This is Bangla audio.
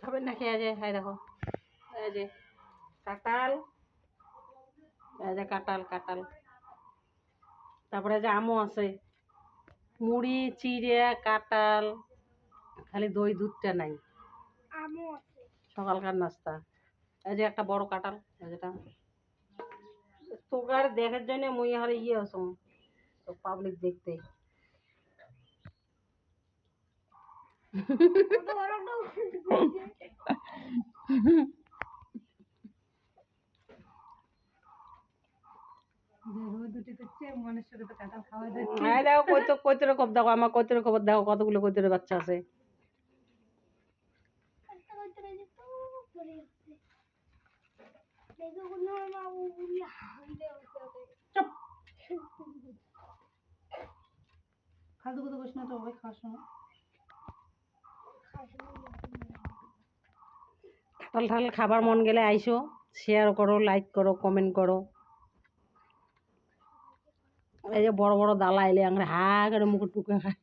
খাবেন না খেয়ে যায়। হ্যাঁ দেখো, এই যে কাঁঠাল, এই যে কাঁঠাল কাঁঠাল, তারপরে যে আমও আছে, মুড়ি চিড়ে কাঁঠাল, খালি দই দুধটা নাই, সকালকার নাস্তা। এই যে একটা বড় কাঁঠাল, যেটা তোকার দেখার জন্য মুই আর ইয়ে আসম তো পাবলিক দেখতে। দেখো কৈতরে কব দেখো, আমার কৈতরে খবর দেখো কতগুলো কৈতরে বাচ্চা আছে। ফালতু কথা বলিস না তো ভাই, খাওয়ার সময় কাঁঠাল ঠাল খাবার মন গেলে আইসো, শেয়ার করো, লাইক করো, কমেন্ট করো। এই যে বড় বড় দালা এলে আমরা হা করে মুকুট টুকে খাই।